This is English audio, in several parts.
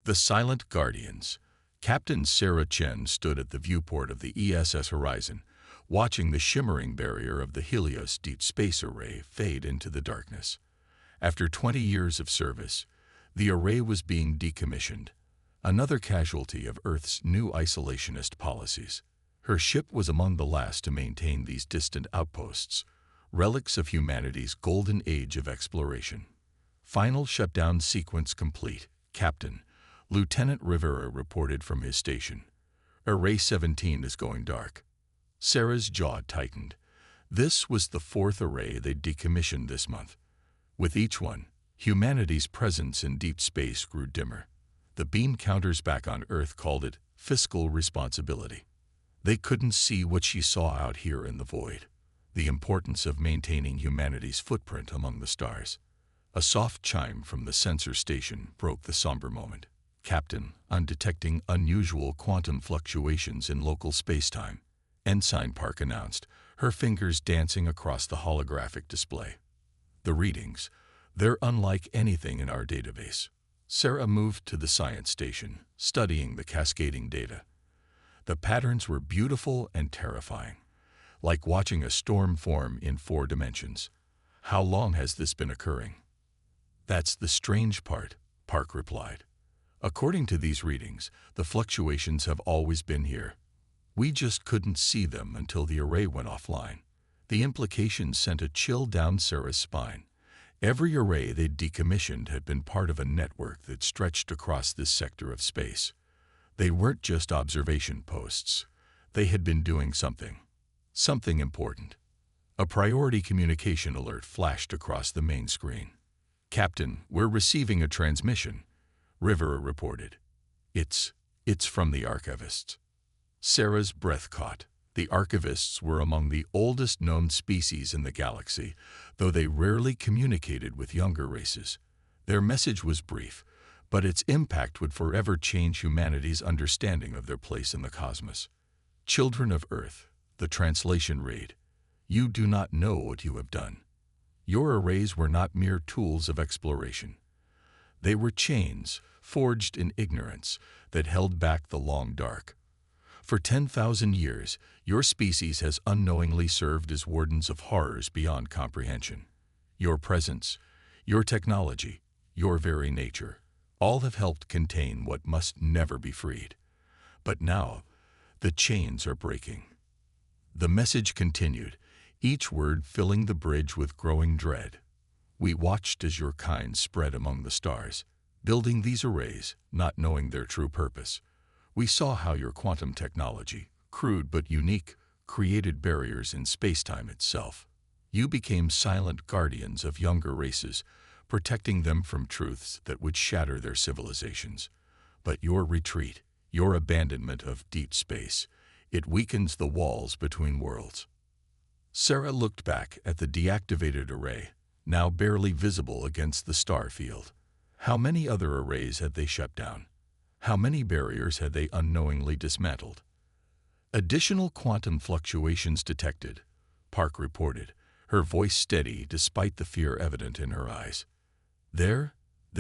The Silent Guardians. Captain Sarah Chen stood at the viewport of the ESS Horizon, watching the shimmering barrier of the Helios Deep Space Array fade into the darkness. After 20 years of service, the array was being decommissioned, another casualty of Earth's new isolationist policies. Her ship was among the last to maintain these distant outposts, relics of humanity's golden age of exploration. Final shutdown sequence complete, Captain. Lieutenant Rivera reported from his station. Array 17 is going dark. Sarah's jaw tightened. This was the fourth array they'd decommissioned this month. With each one, humanity's presence in deep space grew dimmer. The beam counters back on Earth called it fiscal responsibility. They couldn't see what she saw out here in the void, the importance of maintaining humanity's footprint among the stars. A soft chime from the sensor station broke the somber moment. Captain, I'm detecting unusual quantum fluctuations in local spacetime, Ensign Park announced, her fingers dancing across the holographic display. The readings, they're unlike anything in our database. Sarah moved to the science station, studying the cascading data. The patterns were beautiful and terrifying, like watching a storm form in 4 dimensions. How long has this been occurring? That's the strange part, Park replied. According to these readings, the fluctuations have always been here. We just couldn't see them until the array went offline. The implications sent a chill down Sarah's spine. Every array they'd decommissioned had been part of a network that stretched across this sector of space. They weren't just observation posts. They had been doing something important. A priority communication alert flashed across the main screen. Captain, we're receiving a transmission, Rivera reported. It's from the archivists. Sarah's breath caught. The archivists were among the oldest known species in the galaxy, though they rarely communicated with younger races. Their message was brief, but its impact would forever change humanity's understanding of their place in the cosmos. Children of Earth, the translation read, you do not know what you have done. Your arrays were not mere tools of exploration. They were chains, forged in ignorance, that held back the long dark. For 10,000 years, your species has unknowingly served as wardens of horrors beyond comprehension. Your presence, your technology, your very nature, all have helped contain what must never be freed. But now, the chains are breaking. The message continued, each word filling the bridge with growing dread. We watched as your kind spread among the stars, building these arrays, not knowing their true purpose. We saw how your quantum technology, crude but unique, created barriers in spacetime itself. You became silent guardians of younger races, protecting them from truths that would shatter their civilizations. But your retreat, your abandonment of deep space, it weakens the walls between worlds. Sarah looked back at the deactivated array, now barely visible against the star field. How many other arrays had they shut down? How many barriers had they unknowingly dismantled? Additional quantum fluctuations detected, Park reported, her voice steady despite the fear evident in her eyes. They're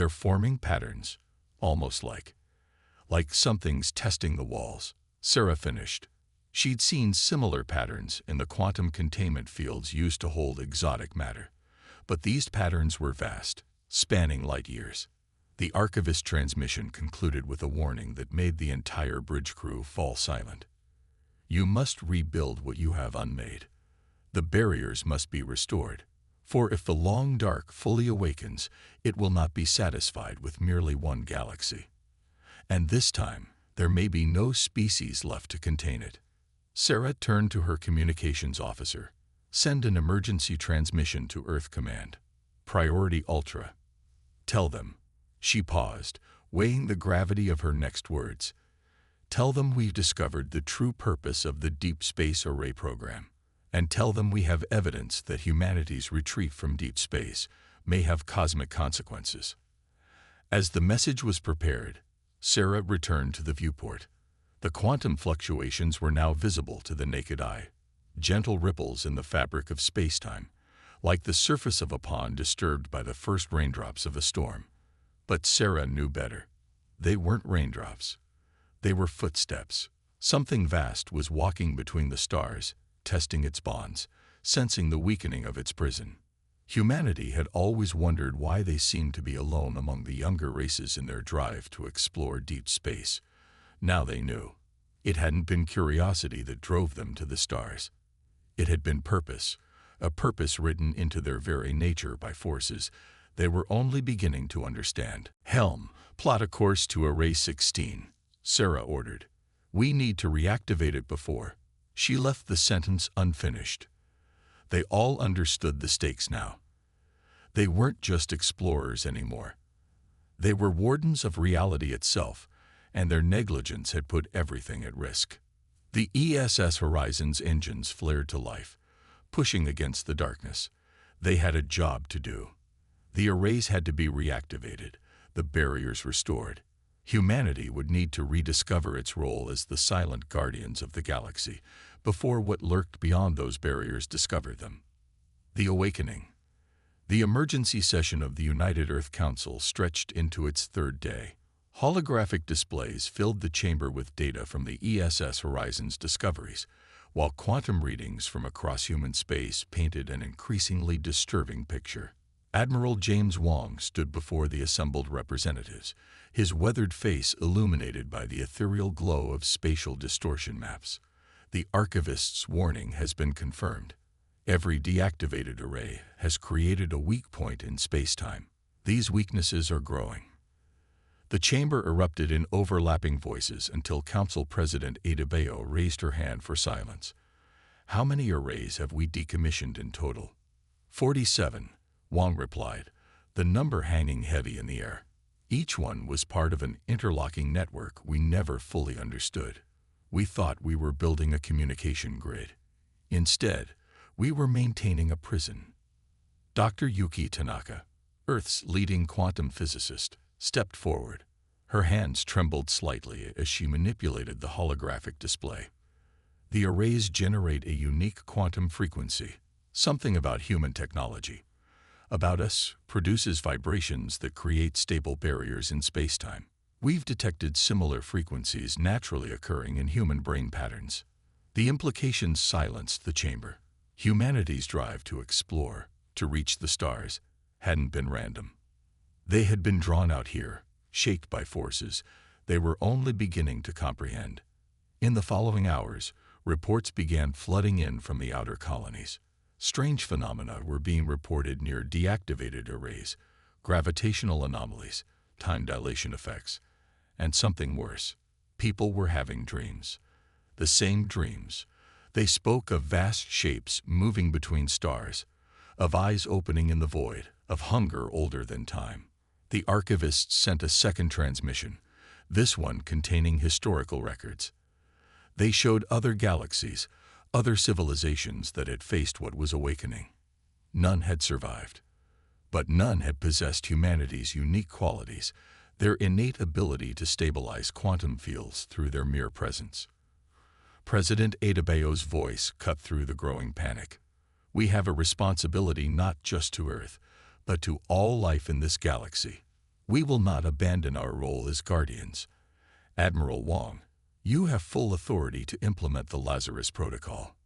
forming patterns, almost like something's testing the walls, Sarah finished. She'd seen similar patterns in the quantum containment fields used to hold exotic matter. But these patterns were vast, spanning light years. The archivist transmission concluded with a warning that made the entire bridge crew fall silent. You must rebuild what you have unmade. The barriers must be restored, for if the long dark fully awakens, it will not be satisfied with merely one galaxy. And this time, there may be no species left to contain it. Sarah turned to her communications officer. Send an emergency transmission to Earth Command. Priority Ultra. Tell them. She paused, weighing the gravity of her next words. Tell them we've discovered the true purpose of the Deep Space Array program. And tell them we have evidence that humanity's retreat from deep space may have cosmic consequences. As the message was prepared, Sarah returned to the viewport. The quantum fluctuations were now visible to the naked eye. Gentle ripples in the fabric of spacetime, like the surface of a pond disturbed by the first raindrops of a storm. But Sarah knew better. They weren't raindrops. They were footsteps. Something vast was walking between the stars, testing its bonds, sensing the weakening of its prison. Humanity had always wondered why they seemed to be alone among the younger races in their drive to explore deep space. Now they knew. It hadn't been curiosity that drove them to the stars. It had been purpose, a purpose written into their very nature by forces they were only beginning to understand. "Helm, plot a course to Array 16, Sarah ordered. "We need to reactivate it before." She left the sentence unfinished. They all understood the stakes now. They weren't just explorers anymore. They were wardens of reality itself, and their negligence had put everything at risk. The ESS Horizon's engines flared to life, pushing against the darkness. They had a job to do. The arrays had to be reactivated, the barriers restored. Humanity would need to rediscover its role as the silent guardians of the galaxy before what lurked beyond those barriers discovered them. The awakening. The emergency session of the United Earth Council stretched into its third day. Holographic displays filled the chamber with data from the ESS Horizon's discoveries, while quantum readings from across human space painted an increasingly disturbing picture. Admiral James Wong stood before the assembled representatives, his weathered face illuminated by the ethereal glow of spatial distortion maps. The archivist's warning has been confirmed. Every deactivated array has created a weak point in space-time. These weaknesses are growing. The chamber erupted in overlapping voices until Council President Adebayo raised her hand for silence. "How many arrays have we decommissioned in total?" 47, Wong replied, the number hanging heavy in the air. Each one was part of an interlocking network we never fully understood. We thought we were building a communication grid. Instead, we were maintaining a prison. Dr. Yuki Tanaka, Earth's leading quantum physicist, stepped forward. Her hands trembled slightly as she manipulated the holographic display. The arrays generate a unique quantum frequency, something about human technology. About us produces vibrations that create stable barriers in space-time. We've detected similar frequencies naturally occurring in human brain patterns. The implications silenced the chamber. Humanity's drive to explore, to reach the stars, hadn't been random. They had been drawn out here, shaped by forces they were only beginning to comprehend. In the following hours, reports began flooding in from the outer colonies. Strange phenomena were being reported near deactivated arrays, gravitational anomalies, time dilation effects, and something worse. People were having dreams. The same dreams. They spoke of vast shapes moving between stars, of eyes opening in the void, of hunger older than time. The archivists sent a second transmission, this one containing historical records. They showed other galaxies, other civilizations that had faced what was awakening. None had survived. But none had possessed humanity's unique qualities, their innate ability to stabilize quantum fields through their mere presence. President Adebayo's voice cut through the growing panic. "We have a responsibility not just to Earth, but to all life in this galaxy. We will not abandon our role as guardians. Admiral Wong, you have full authority to implement the Lazarus Protocol."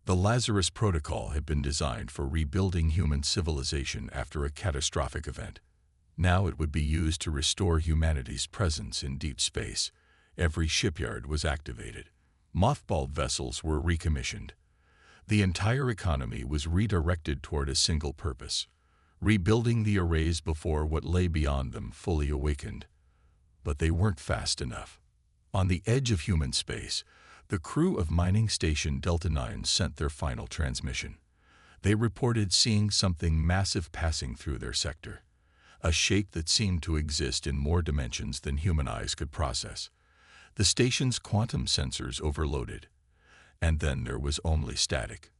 The Lazarus Protocol had been designed for rebuilding human civilization after a catastrophic event. Now it would be used to restore humanity's presence in deep space. Every shipyard was activated. Mothballed vessels were recommissioned. The entire economy was redirected toward a single purpose: rebuilding the arrays before what lay beyond them fully awakened. But they weren't fast enough. On the edge of human space, the crew of mining station Delta 9 sent their final transmission. They reported seeing something massive passing through their sector, a shape that seemed to exist in more dimensions than human eyes could process. The station's quantum sensors overloaded, and then there was only static.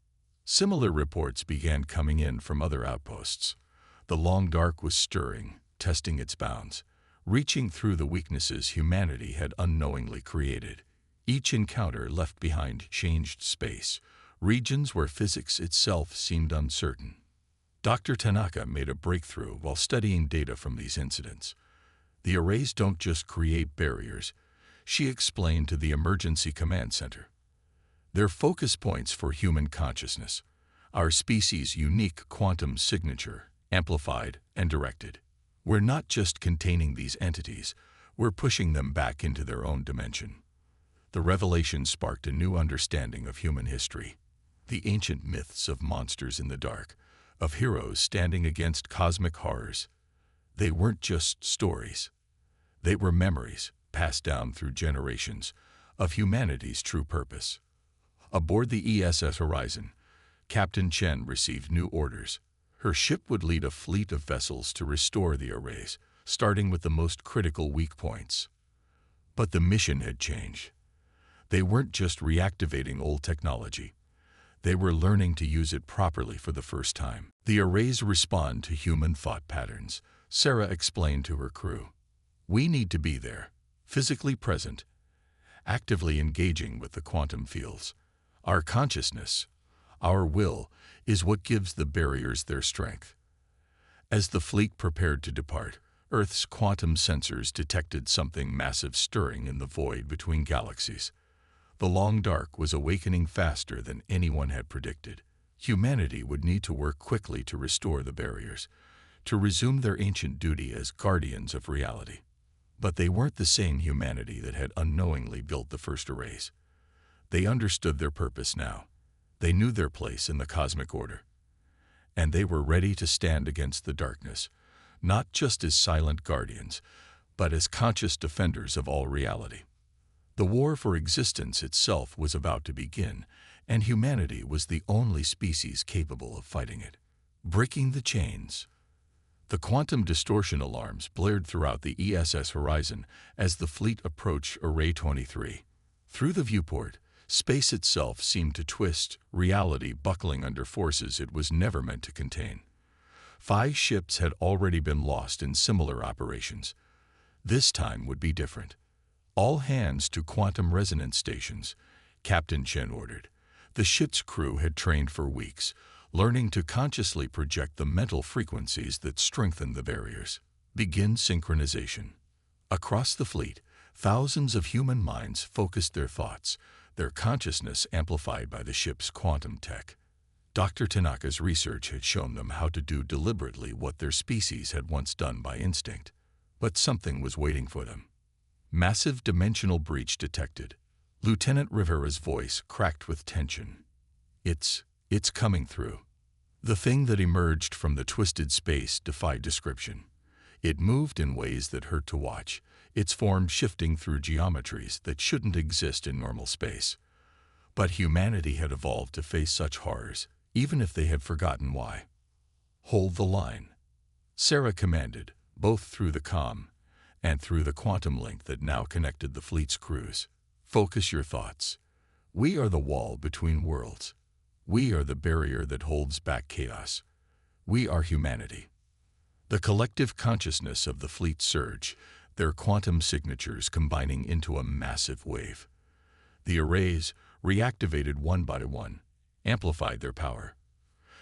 Similar reports began coming in from other outposts. The long dark was stirring, testing its bounds, reaching through the weaknesses humanity had unknowingly created. Each encounter left behind changed space, regions where physics itself seemed uncertain. Dr. Tanaka made a breakthrough while studying data from these incidents. The arrays don't just create barriers, she explained to the Emergency Command Center. They're focus points for human consciousness, our species' unique quantum signature, amplified and directed. We're not just containing these entities, we're pushing them back into their own dimension. The revelation sparked a new understanding of human history. The ancient myths of monsters in the dark, of heroes standing against cosmic horrors. They weren't just stories. They were memories, passed down through generations, of humanity's true purpose. Aboard the ESS Horizon, Captain Chen received new orders. Her ship would lead a fleet of vessels to restore the arrays, starting with the most critical weak points. But the mission had changed. They weren't just reactivating old technology. They were learning to use it properly for the first time. The arrays respond to human thought patterns, Sarah explained to her crew. We need to be there, physically present, actively engaging with the quantum fields. Our consciousness, our will, is what gives the barriers their strength. As the fleet prepared to depart, Earth's quantum sensors detected something massive stirring in the void between galaxies. The long dark was awakening faster than anyone had predicted. Humanity would need to work quickly to restore the barriers, to resume their ancient duty as guardians of reality. But they weren't the same humanity that had unknowingly built the first arrays. They understood their purpose now. They knew their place in the cosmic order. And they were ready to stand against the darkness, not just as silent guardians, but as conscious defenders of all reality. The war for existence itself was about to begin, and humanity was the only species capable of fighting it. Breaking the chains. The quantum distortion alarms blared throughout the ESS Horizon as the fleet approached Array 23. Through the viewport, space itself seemed to twist, reality buckling under forces it was never meant to contain. 5 ships had already been lost in similar operations. This time would be different. All hands to quantum resonance stations, Captain Chen ordered. The ship's crew had trained for weeks, learning to consciously project the mental frequencies that strengthen the barriers. Begin synchronization. Across the fleet, thousands of human minds focused their thoughts, their consciousness amplified by the ship's quantum tech. Dr. Tanaka's research had shown them how to do deliberately what their species had once done by instinct. But something was waiting for them. Massive dimensional breach detected. Lieutenant Rivera's voice cracked with tension. It's coming through. The thing that emerged from the twisted space defied description. It moved in ways that hurt to watch, its form shifting through geometries that shouldn't exist in normal space. But humanity had evolved to face such horrors, even if they had forgotten why. Hold the line, Sarah commanded, both through the comm and through the quantum link that now connected the fleet's crews. Focus your thoughts. We are the wall between worlds. We are the barrier that holds back chaos. We are humanity. The collective consciousness of the fleet surged, their quantum signatures combining into a massive wave. The arrays, reactivated one by one, amplified their power.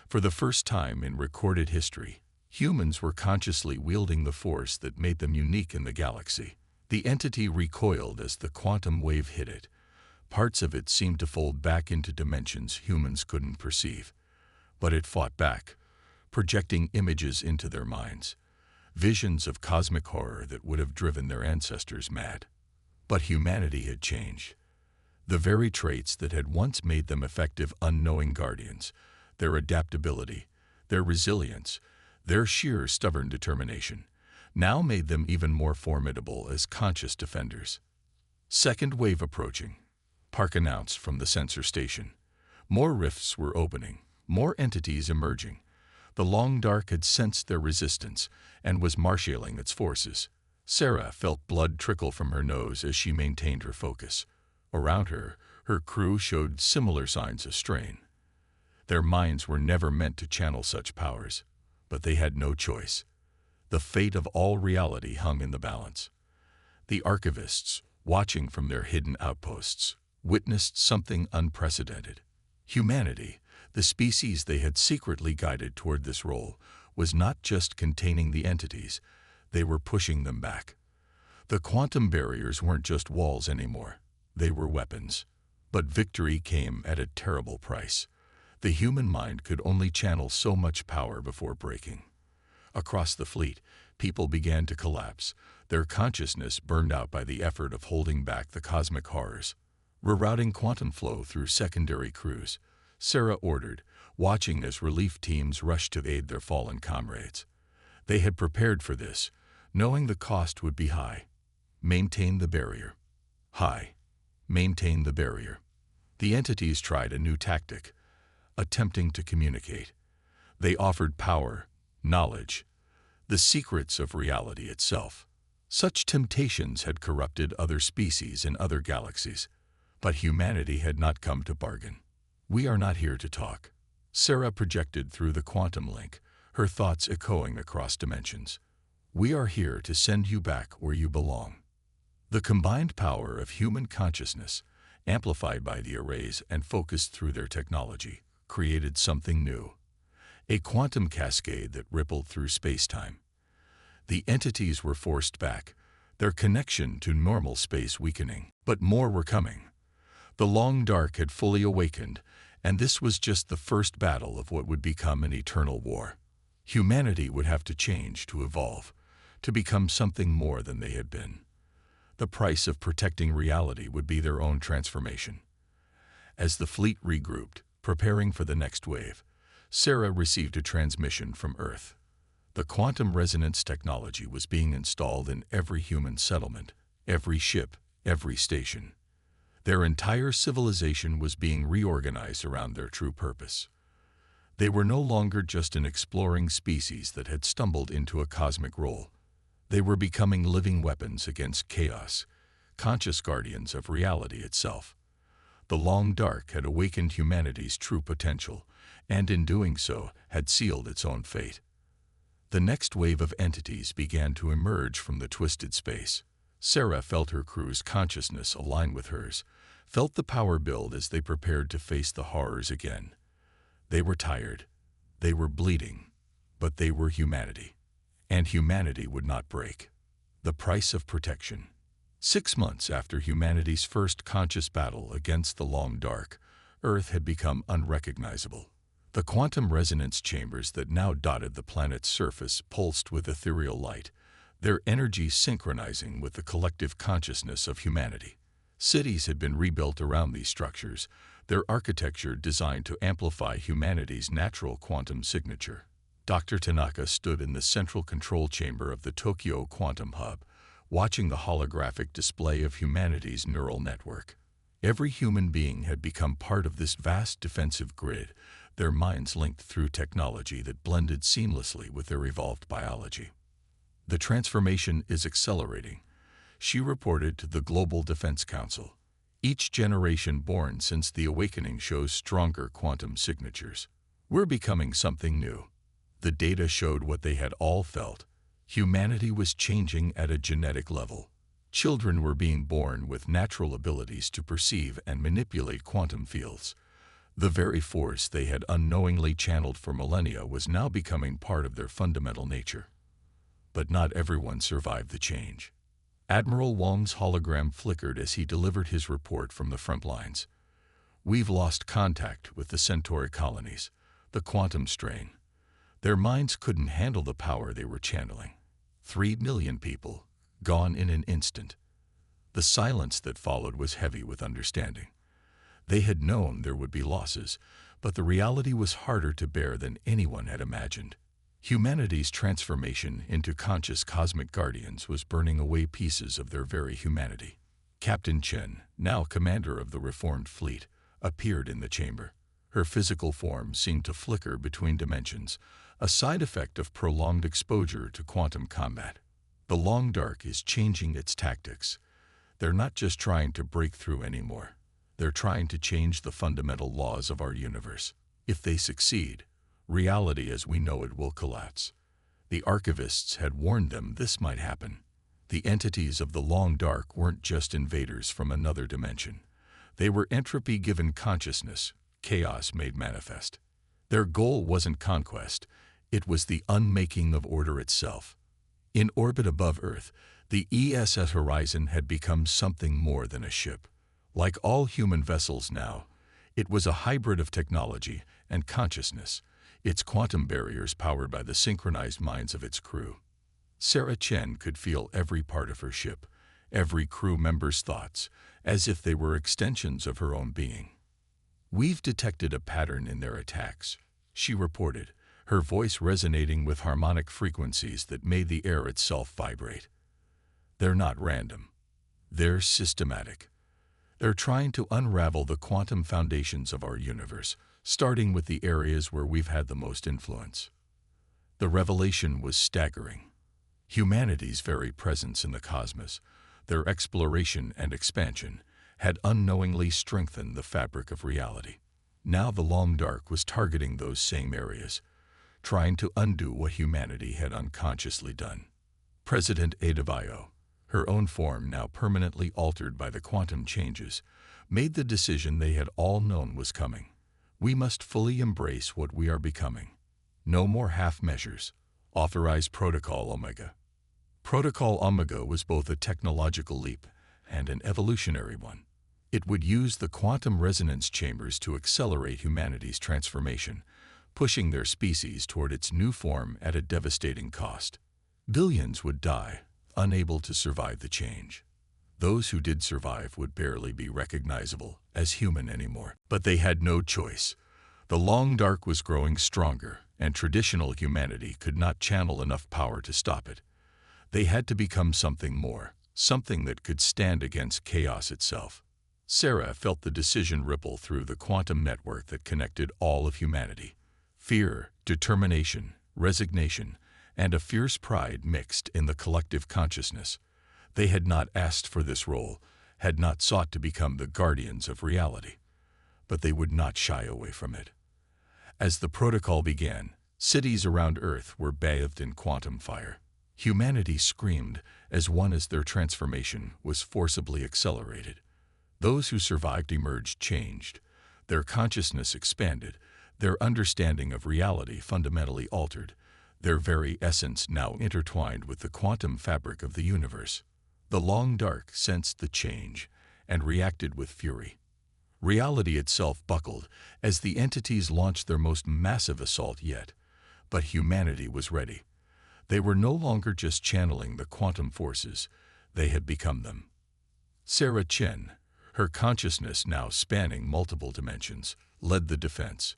For the first time in recorded history, humans were consciously wielding the force that made them unique in the galaxy. The entity recoiled as the quantum wave hit it. Parts of it seemed to fold back into dimensions humans couldn't perceive. But it fought back, projecting images into their minds, visions of cosmic horror that would have driven their ancestors mad. But humanity had changed. The very traits that had once made them effective unknowing guardians, their adaptability, their resilience, their sheer stubborn determination, now made them even more formidable as conscious defenders. Second wave approaching, Park announced from the sensor station. More rifts were opening, more entities emerging. The long dark had sensed their resistance and was marshaling its forces. Sarah felt blood trickle from her nose as she maintained her focus. Around her, her crew showed similar signs of strain. Their minds were never meant to channel such powers, but they had no choice. The fate of all reality hung in the balance. The archivists, watching from their hidden outposts, witnessed something unprecedented. Humanity, the species they had secretly guided toward this role, was not just containing the entities, they were pushing them back. The quantum barriers weren't just walls anymore. They were weapons. But victory came at a terrible price. The human mind could only channel so much power before breaking. Across the fleet, people began to collapse, their consciousness burned out by the effort of holding back the cosmic horrors. Rerouting quantum flow through secondary crews, Sarah ordered, watching as relief teams rushed to aid their fallen comrades. They had prepared for this, knowing the cost would be high. Maintain the barrier. High. Maintain the barrier. The entities tried a new tactic, attempting to communicate. They offered power, knowledge, the secrets of reality itself. Such temptations had corrupted other species in other galaxies, but humanity had not come to bargain. We are not here to talk. Sarah projected through the quantum link, her thoughts echoing across dimensions. We are here to send you back where you belong. The combined power of human consciousness, amplified by the arrays and focused through their technology, created something new. A quantum cascade that rippled through space-time. The entities were forced back, their connection to normal space weakening. But more were coming. The long dark had fully awakened, and this was just the first battle of what would become an eternal war. Humanity would have to change to evolve, to become something more than they had been. The price of protecting reality would be their own transformation. As the fleet regrouped, preparing for the next wave, Sarah received a transmission from Earth. The quantum resonance technology was being installed in every human settlement, every ship, every station. Their entire civilization was being reorganized around their true purpose. They were no longer just an exploring species that had stumbled into a cosmic role. They were becoming living weapons against chaos, conscious guardians of reality itself. The long dark had awakened humanity's true potential, and in doing so, had sealed its own fate. The next wave of entities began to emerge from the twisted space. Sarah felt her crew's consciousness align with hers, felt the power build as they prepared to face the horrors again. They were tired, they were bleeding, but they were humanity. And humanity would not break. The price of protection. 6 months after humanity's first conscious battle against the long dark, Earth had become unrecognizable. The quantum resonance chambers that now dotted the planet's surface pulsed with ethereal light, their energy synchronizing with the collective consciousness of humanity. Cities had been rebuilt around these structures, their architecture designed to amplify humanity's natural quantum signature. Dr. Tanaka stood in the central control chamber of the Tokyo Quantum Hub, watching the holographic display of humanity's neural network. Every human being had become part of this vast defensive grid, their minds linked through technology that blended seamlessly with their evolved biology. The transformation is accelerating, she reported to the Global Defense Council. Each generation born since the awakening shows stronger quantum signatures. We're becoming something new. The data showed what they had all felt. Humanity was changing at a genetic level. Children were being born with natural abilities to perceive and manipulate quantum fields. The very force they had unknowingly channeled for millennia was now becoming part of their fundamental nature. But not everyone survived the change. Admiral Wong's hologram flickered as he delivered his report from the front lines. We've lost contact with the Centauri colonies, the quantum strain. Their minds couldn't handle the power they were channeling. 3 million people, gone in an instant. The silence that followed was heavy with understanding. They had known there would be losses, but the reality was harder to bear than anyone had imagined. Humanity's transformation into conscious cosmic guardians was burning away pieces of their very humanity. Captain Chen, now commander of the reformed fleet, appeared in the chamber. Her physical form seemed to flicker between dimensions, a side effect of prolonged exposure to quantum combat. The long dark is changing its tactics. They're not just trying to break through anymore. They're trying to change the fundamental laws of our universe. If they succeed, reality as we know it will collapse. The archivists had warned them this might happen. The entities of the long dark weren't just invaders from another dimension. They were entropy given consciousness, chaos made manifest. Their goal wasn't conquest, it was the unmaking of order itself. In orbit above Earth, The ESS Horizon had become something more than a ship. Like all human vessels now, it was a hybrid of technology and consciousness, its quantum barriers powered by the synchronized minds of its crew. Sarah Chen could feel every part of her ship, every crew member's thoughts, as if they were extensions of her own being. "We've detected a pattern in their attacks," she reported, her voice resonating with harmonic frequencies that made the air itself vibrate. "They're not random. They're systematic. They're trying to unravel the quantum foundations of our universe, starting with the areas where we've had the most influence." The revelation was staggering. Humanity's very presence in the cosmos, their exploration and expansion, had unknowingly strengthened the fabric of reality. Now the Long Dark was targeting those same areas, trying to undo what humanity had unconsciously done. President Adebayo, her own form now permanently altered by the quantum changes, made the decision they had all known was coming. We must fully embrace what we are becoming. No more half measures. Authorize Protocol Omega. Protocol Omega was both a technological leap and an evolutionary one. It would use the quantum resonance chambers to accelerate humanity's transformation, pushing their species toward its new form at a devastating cost. Billions would die, unable to survive the change. Those who did survive would barely be recognizable as human anymore. But they had no choice. The Long Dark was growing stronger, and traditional humanity could not channel enough power to stop it. They had to become something more, something that could stand against chaos itself. Sarah felt the decision ripple through the quantum network that connected all of humanity. Fear, determination, resignation, and a fierce pride mixed in the collective consciousness. They had not asked for this role, had not sought to become the guardians of reality. But they would not shy away from it. As the protocol began, cities around Earth were bathed in quantum fire. Humanity screamed as one as their transformation was forcibly accelerated. Those who survived emerged changed. Their consciousness expanded, their understanding of reality fundamentally altered, their very essence now intertwined with the quantum fabric of the universe. The Long Dark sensed the change and reacted with fury. Reality itself buckled as the entities launched their most massive assault yet. But humanity was ready. They were no longer just channeling the quantum forces, they had become them. Sarah Chen, her consciousness now spanning multiple dimensions, led the defense.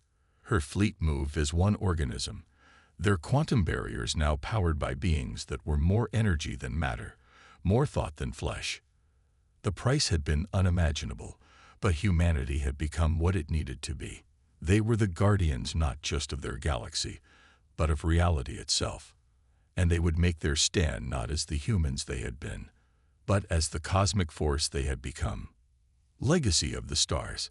Her fleet moved as one organism, their quantum barriers now powered by beings that were more energy than matter, more thought than flesh. The price had been unimaginable, but humanity had become what it needed to be. They were the guardians not just of their galaxy, but of reality itself. And they would make their stand not as the humans they had been, but as the cosmic force they had become. Legacy of the Stars.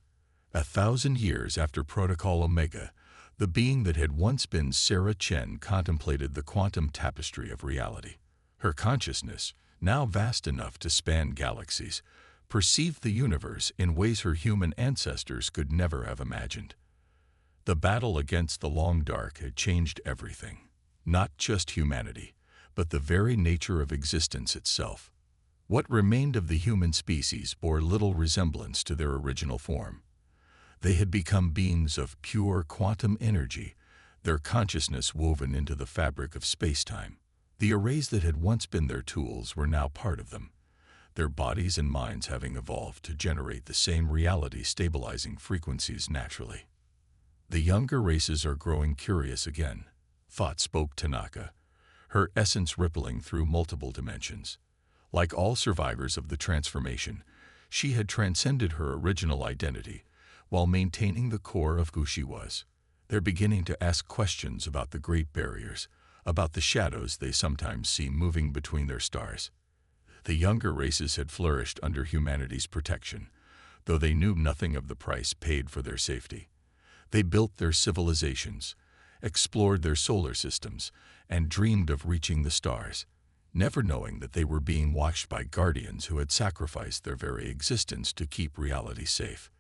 1,000 years after Protocol Omega, the being that had once been Sarah Chen contemplated the quantum tapestry of reality. Her consciousness, now vast enough to span galaxies, perceived the universe in ways her human ancestors could never have imagined. The battle against the Long Dark had changed everything. Not just humanity, but the very nature of existence itself. What remained of the human species bore little resemblance to their original form. They had become beings of pure quantum energy, their consciousness woven into the fabric of space-time. The arrays that had once been their tools were now part of them, their bodies and minds having evolved to generate the same reality-stabilizing frequencies naturally. The younger races are growing curious again, thought spoke Tanaka, her essence rippling through multiple dimensions. Like all survivors of the transformation, she had transcended her original identity while maintaining the core of who she was. They're beginning to ask questions about the Great Barriers, about the shadows they sometimes see moving between their stars. The younger races had flourished under humanity's protection, though they knew nothing of the price paid for their safety. They built their civilizations, explored their solar systems, and dreamed of reaching the stars, never knowing that they were being watched by guardians who had sacrificed their very existence to keep reality safe.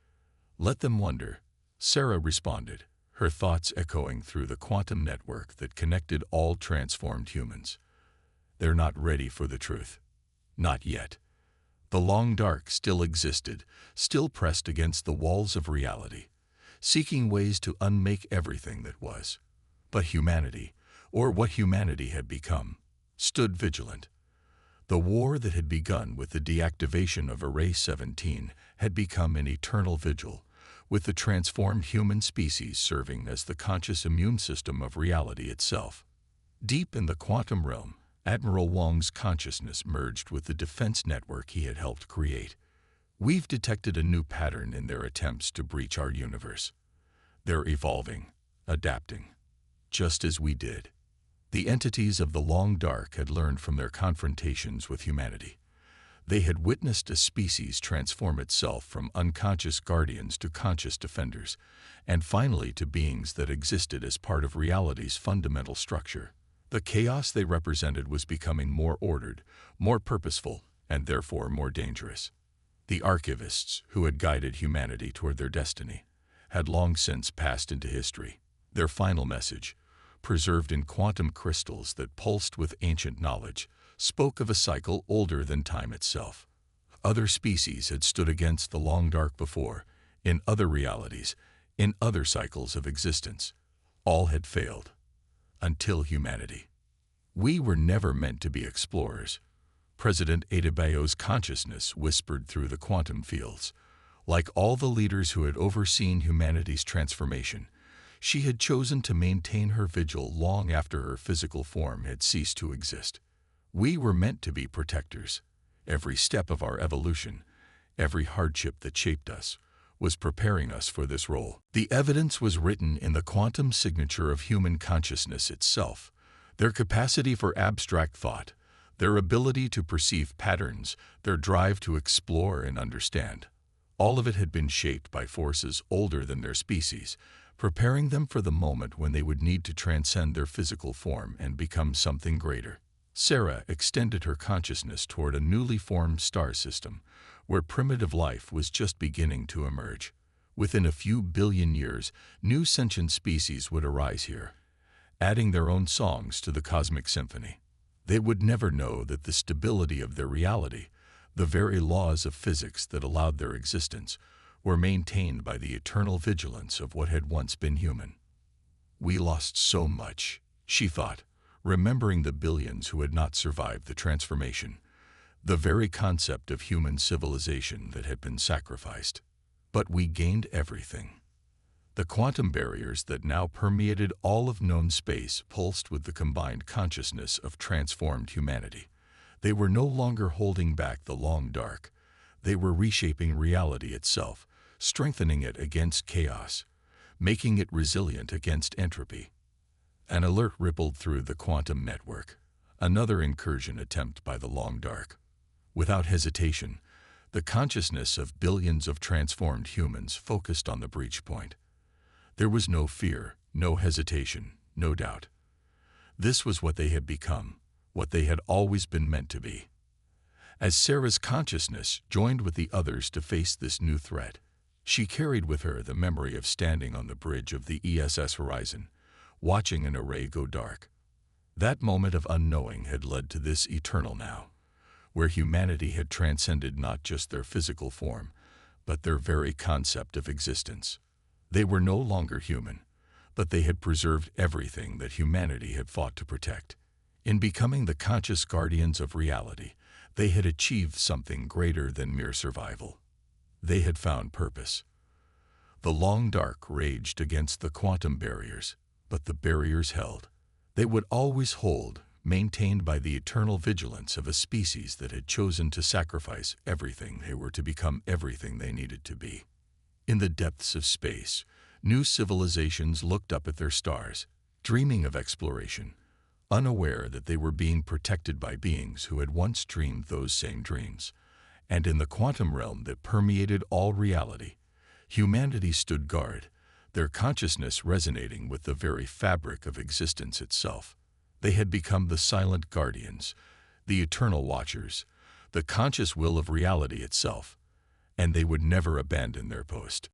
"Let them wonder," Sarah responded, her thoughts echoing through the quantum network that connected all transformed humans. "They're not ready for the truth." Not yet. The long dark still existed, still pressed against the walls of reality, seeking ways to unmake everything that was. But humanity, or what humanity had become, stood vigilant. The war that had begun with the deactivation of Array 17 had become an eternal vigil, with the transformed human species serving as the conscious immune system of reality itself. Deep in the quantum realm, Admiral Wong's consciousness merged with the defense network he had helped create. We've detected a new pattern in their attempts to breach our universe. They're evolving, adapting, just as we did. The entities of the Long Dark had learned from their confrontations with humanity. They had witnessed a species transform itself from unconscious guardians to conscious defenders, and finally to beings that existed as part of reality's fundamental structure. The chaos they represented was becoming more ordered, more purposeful, and therefore more dangerous. The archivists, who had guided humanity toward their destiny, had long since passed into history. Their final message, preserved in quantum crystals that pulsed with ancient knowledge, spoke of a cycle older than time itself. Other species had stood against the Long Dark before, in other realities, in other cycles of existence. All had failed. Until humanity. We were never meant to be explorers. President Adebayo's consciousness whispered through the quantum fields. Like all the leaders who had overseen humanity's transformation, she had chosen to maintain her vigil long after her physical form had ceased to exist. We were meant to be protectors. Every step of our evolution, every hardship that shaped us, was preparing us for this role. The evidence was written in the quantum signature of human consciousness itself. Their capacity for abstract thought, their ability to perceive patterns, their drive to explore and understand. All of it had been shaped by forces older than their species, preparing them for the moment when they would need to transcend their physical form and become something greater. Sarah extended her consciousness toward a newly formed star system, where primitive life was just beginning to emerge. Within a few billion years, new sentient species would arise here, adding their own songs to the cosmic symphony. They would never know that the stability of their reality, the very laws of physics that allowed their existence, were maintained by the eternal vigilance of what had once been human. We lost so much, she thought, remembering the billions who had not survived the transformation, the very concept of human civilization that had been sacrificed. But we gained everything. The quantum barriers that now permeated all of known space pulsed with the combined consciousness of transformed humanity. They were no longer holding back the Long Dark. They were reshaping reality itself, strengthening it against chaos, making it resilient against entropy. An alert rippled through the quantum network, another incursion attempt by the Long Dark. Without hesitation, the consciousness of billions of transformed humans focused on the breach point. There was no fear, no hesitation, no doubt. This was what they had become, what they had always been meant to be. As Sarah's consciousness joined with the others to face this new threat, she carried with her the memory of standing on the bridge of the ESS horizon, watching an array go dark. That moment of unknowing had led to this eternal now, where humanity had transcended not just their physical form, but their very concept of existence. They were no longer human, but they had preserved everything that humanity had fought to protect. In becoming the conscious guardians of reality, they had achieved something greater than mere survival. They had found purpose. The Long Dark raged against the quantum barriers, but the barriers held. They would always hold, maintained by the eternal vigilance of a species that had chosen to sacrifice everything they were to become everything they needed to be. In the depths of space, new civilizations looked up at their stars, dreaming of exploration, unaware that they were being protected by beings who had once dreamed those same dreams. And in the quantum realm that permeated all reality, humanity stood guard, their consciousness resonating with the very fabric of existence itself. They had become the silent guardians, the eternal watchers, the conscious will of reality itself, and they would never abandon their post.